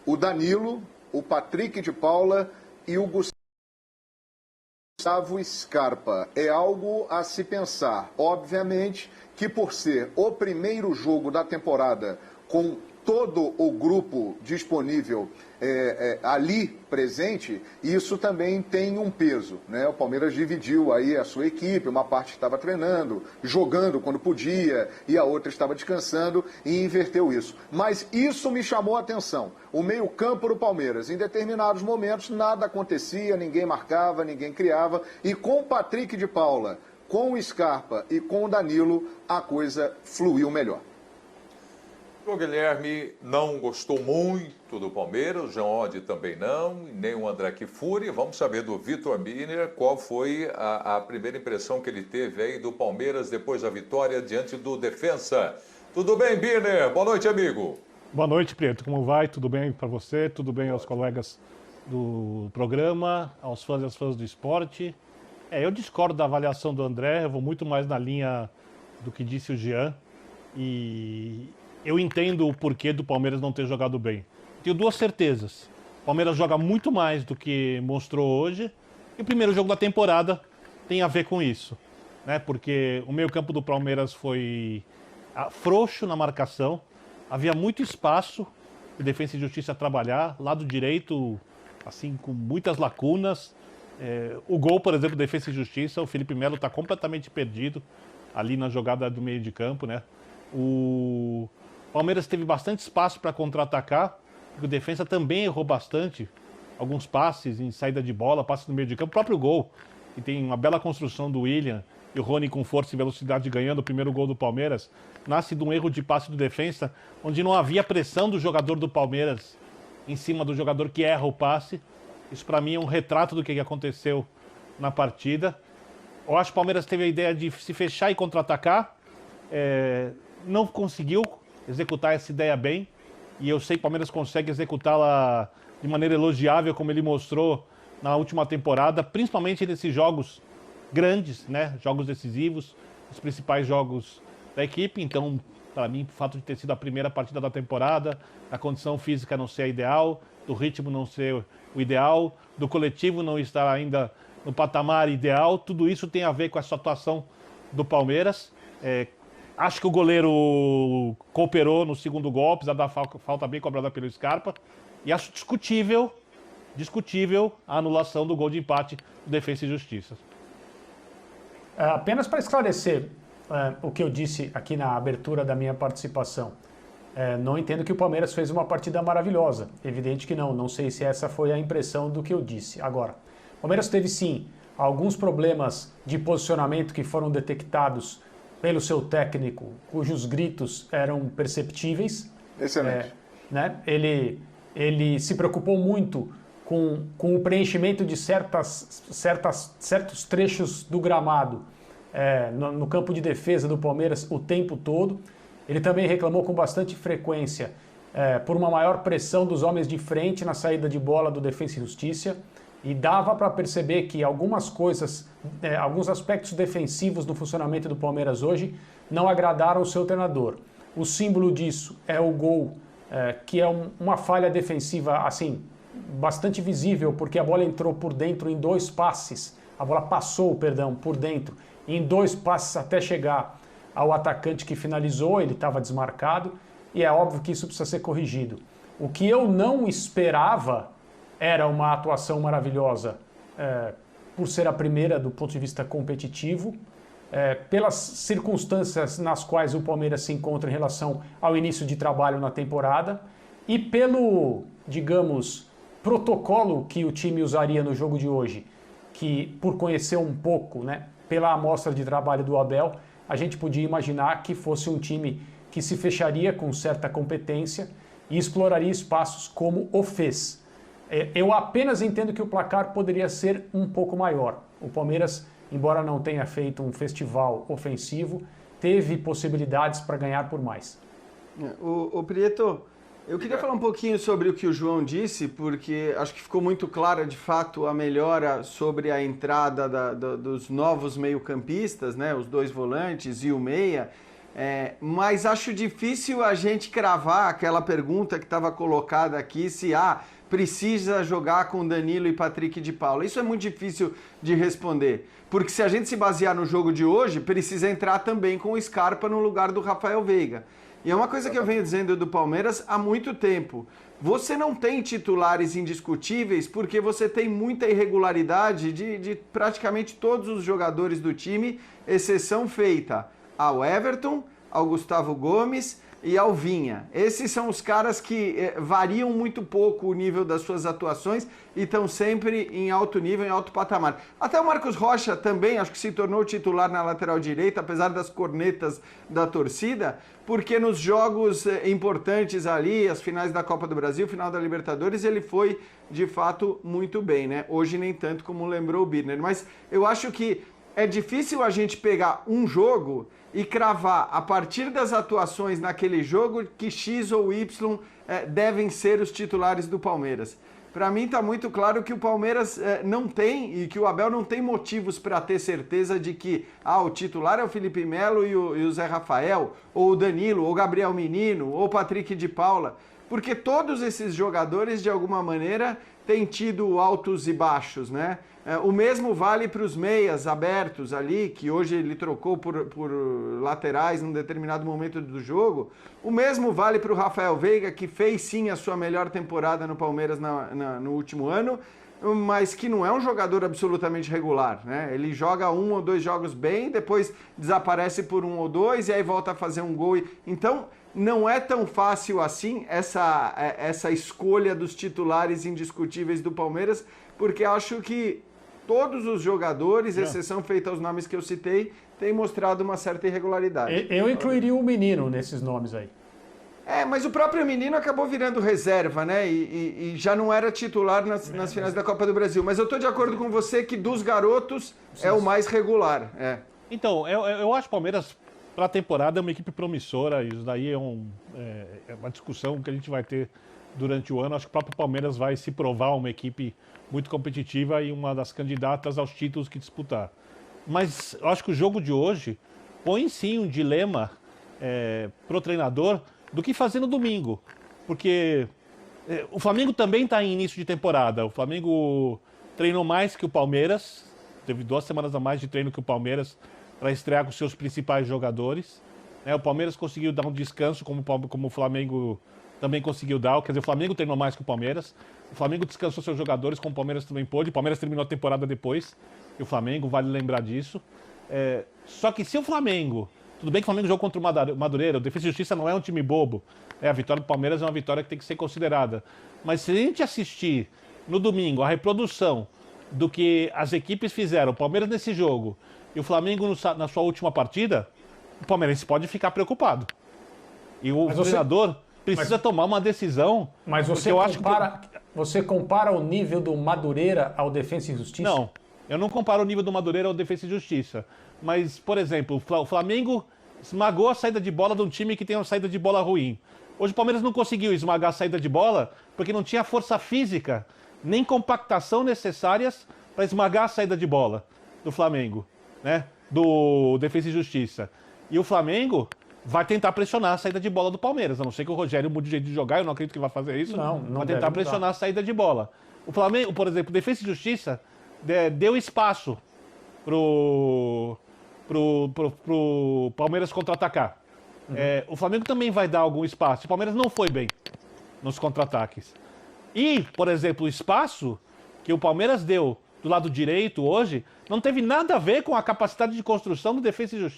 o Danilo, o Patrick de Paula e o Gustavo Scarpa. É algo a se pensar. Obviamente que por ser o primeiro jogo da temporada com todo o grupo disponível ali presente, isso também tem um peso, né? O Palmeiras dividiu aí a sua equipe, uma parte estava treinando, jogando quando podia, e a outra estava descansando, e inverteu isso. Mas isso me chamou a atenção. O meio-campo do Palmeiras, em determinados momentos, nada acontecia, ninguém marcava, ninguém criava, e com o Patrick de Paula, com o Scarpa e com o Danilo, a coisa fluiu melhor. O Guilherme não gostou muito do Palmeiras, o Jean Oddi também não, nem o André Kfouri. Vamos saber do Vitor Birner qual foi a primeira impressão que ele teve aí do Palmeiras depois da vitória diante do Defensa. Tudo bem, Birner? Boa noite, amigo. Boa noite, Prieto. Como vai? Tudo bem para você? Tudo bem aos colegas do programa, aos fãs e às fãs do esporte? Eu discordo da avaliação do André, eu vou muito mais na linha do que disse o Jean. E eu entendo o porquê do Palmeiras não ter jogado bem. Tenho duas certezas. O Palmeiras joga muito mais do que mostrou hoje. E o primeiro jogo da temporada tem a ver com isso, né? Porque o meio-campo do Palmeiras foi frouxo na marcação. Havia muito espaço de Defensa e Justiça trabalhar. Lado direito, assim, com muitas lacunas. O gol, por exemplo, Defensa e Justiça, o Felipe Melo está completamente perdido ali na jogada do meio de campo, né? O Palmeiras teve bastante espaço para contra-atacar, o Defensa também errou bastante, alguns passes em saída de bola, passes no meio de campo, o próprio gol, e tem uma bela construção do William, e o Rony com força e velocidade ganhando o primeiro gol do Palmeiras, nasce de um erro de passe do Defensa, onde não havia pressão do jogador do Palmeiras em cima do jogador que erra o passe. Isso para mim é um retrato do que aconteceu na partida. Eu acho que o Palmeiras teve a ideia de se fechar e contra-atacar, não conseguiu executar essa ideia bem, e eu sei que o Palmeiras consegue executá-la de maneira elogiável, como ele mostrou na última temporada, principalmente nesses jogos grandes, né? Jogos decisivos, os principais jogos da equipe. Então, para mim, o fato de ter sido a primeira partida da temporada, a condição física não ser a ideal, do ritmo não ser o ideal, do coletivo não estar ainda no patamar ideal, tudo isso tem a ver com essa atuação do Palmeiras. Acho que o goleiro cooperou no segundo gol, apesar da falta bem cobrada pelo Scarpa. E acho discutível a anulação do gol de empate do Defensa e Justiça. Apenas para esclarecer o que eu disse aqui na abertura da minha participação. Não entendo que o Palmeiras fez uma partida maravilhosa. Evidente que não. Não sei se essa foi a impressão do que eu disse. Agora, o Palmeiras teve sim alguns problemas de posicionamento que foram detectados pelo seu técnico, cujos gritos eram perceptíveis. Excelente. Né? Ele se preocupou muito com o preenchimento de certos trechos do gramado no campo de defesa do Palmeiras o tempo todo. Ele também reclamou com bastante frequência por uma maior pressão dos homens de frente na saída de bola do Defensa e Justiça. E dava para perceber que algumas coisas, alguns aspectos defensivos do funcionamento do Palmeiras hoje não agradaram o seu treinador. O símbolo disso é o gol, que é uma falha defensiva assim bastante visível, porque a bola entrou por dentro em dois passes, a bola passou, perdão, por dentro, em dois passes até chegar ao atacante que finalizou, ele estava desmarcado, e é óbvio que isso precisa ser corrigido. O que eu não esperava era uma atuação maravilhosa, por ser a primeira do ponto de vista competitivo, pelas circunstâncias nas quais o Palmeiras se encontra em relação ao início de trabalho na temporada e pelo, digamos, protocolo que o time usaria no jogo de hoje, que por conhecer um pouco, né, pela amostra de trabalho do Abel, a gente podia imaginar que fosse um time que se fecharia com certa competência e exploraria espaços como o fez. Eu apenas entendo que o placar poderia ser um pouco maior. O Palmeiras, embora não tenha feito um festival ofensivo, teve possibilidades para ganhar por mais. O Prieto, eu queria falar um pouquinho sobre o que o João disse, porque acho que ficou muito clara, de fato, a melhora sobre a entrada dos novos meio-campistas, né, os dois volantes e o meia. Mas acho difícil a gente cravar aquela pergunta que estava colocada aqui, se precisa jogar com Danilo e Patrick de Paula. Isso é muito difícil de responder, porque se a gente se basear no jogo de hoje, precisa entrar também com o Scarpa no lugar do Rafael Veiga. E é uma coisa que eu venho dizendo do Palmeiras há muito tempo. Você não tem titulares indiscutíveis porque você tem muita irregularidade de praticamente todos os jogadores do time, exceção feita ao Everton, ao Gustavo Gomes e ao Vinha. Esses são os caras que variam muito pouco o nível das suas atuações e estão sempre em alto nível, em alto patamar. Até o Marcos Rocha também, acho que se tornou titular na lateral direita, apesar das cornetas da torcida, porque nos jogos importantes ali, as finais da Copa do Brasil, final da Libertadores, ele foi, de fato, muito bem, né? Hoje nem tanto como lembrou o Birner, mas eu acho que é difícil a gente pegar um jogo e cravar, a partir das atuações naquele jogo, que X ou Y devem ser os titulares do Palmeiras. Para mim está muito claro que o Palmeiras não tem, e que o Abel não tem motivos para ter certeza de que o titular é o Felipe Melo e o Zé Rafael, ou o Danilo, ou o Gabriel Menino, ou o Patrick de Paula, porque todos esses jogadores, de alguma maneira, têm tido altos e baixos, né? O mesmo vale para os meias abertos ali, que hoje ele trocou por laterais num determinado momento do jogo. O mesmo vale para o Rafael Veiga, que fez sim a sua melhor temporada no Palmeiras no último ano, mas que não é um jogador absolutamente regular, né? Ele joga 1 ou 2 jogos bem, depois desaparece por 1 ou 2 e aí volta a fazer um gol. Então, não é tão fácil assim essa escolha dos titulares indiscutíveis do Palmeiras, porque acho que todos os jogadores, exceção feita aos nomes que eu citei, têm mostrado uma certa irregularidade. Eu incluiria o Menino nesses nomes aí. Mas o próprio Menino acabou virando reserva, né? E já não era titular nas finais da Copa do Brasil. Mas eu estou de acordo com você que dos garotos é o mais regular. Então, eu acho que o Palmeiras, para a temporada, é uma equipe promissora. Isso daí é uma discussão que a gente vai ter durante o ano. Acho que o próprio Palmeiras vai se provar uma equipe muito competitiva e uma das candidatas aos títulos que disputar. Mas eu acho que o jogo de hoje põe sim um dilema para o treinador do que fazer no domingo. Porque o Flamengo também está em início de temporada. O Flamengo treinou mais que o Palmeiras, teve 2 semanas a mais de treino que o Palmeiras para estrear com seus principais jogadores. O Palmeiras conseguiu dar um descanso, como o Flamengo também conseguiu dar. Quer dizer, o Flamengo treinou mais que o Palmeiras. O Flamengo descansou seus jogadores, como o Palmeiras também pôde. O Palmeiras terminou a temporada depois. E o Flamengo, vale lembrar disso. Só que se o Flamengo... Tudo bem que o Flamengo jogou contra o Madureira. O Defesa e Justiça não é um time bobo. A vitória do Palmeiras é uma vitória que tem que ser considerada. Mas se a gente assistir no domingo a reprodução do que as equipes fizeram, o Palmeiras nesse jogo e o Flamengo na sua última partida, o palmeirense pode ficar preocupado. E o treinador precisa tomar uma decisão. Mas você compara o nível do Madureira ao Defensa e Justiça? Não, eu não comparo o nível do Madureira ao Defensa e Justiça. Mas, por exemplo, o Flamengo esmagou a saída de bola de um time que tem uma saída de bola ruim. Hoje o Palmeiras não conseguiu esmagar a saída de bola porque não tinha força física nem compactação necessárias para esmagar a saída de bola do Flamengo, né? Do Defensa e Justiça. E o Flamengo vai tentar pressionar a saída de bola do Palmeiras. A não ser que o Rogério mude de jeito de jogar, eu não acredito que vai fazer isso. Não vai tentar pressionar a saída de bola. O Flamengo, por exemplo, Defensa e Justiça deu espaço pro Palmeiras contra-atacar. O Flamengo também vai dar algum espaço. O Palmeiras não foi bem nos contra-ataques. E, por exemplo, o espaço que o Palmeiras deu do lado direito hoje não teve nada a ver com a capacidade de construção do Defensa e Justiça.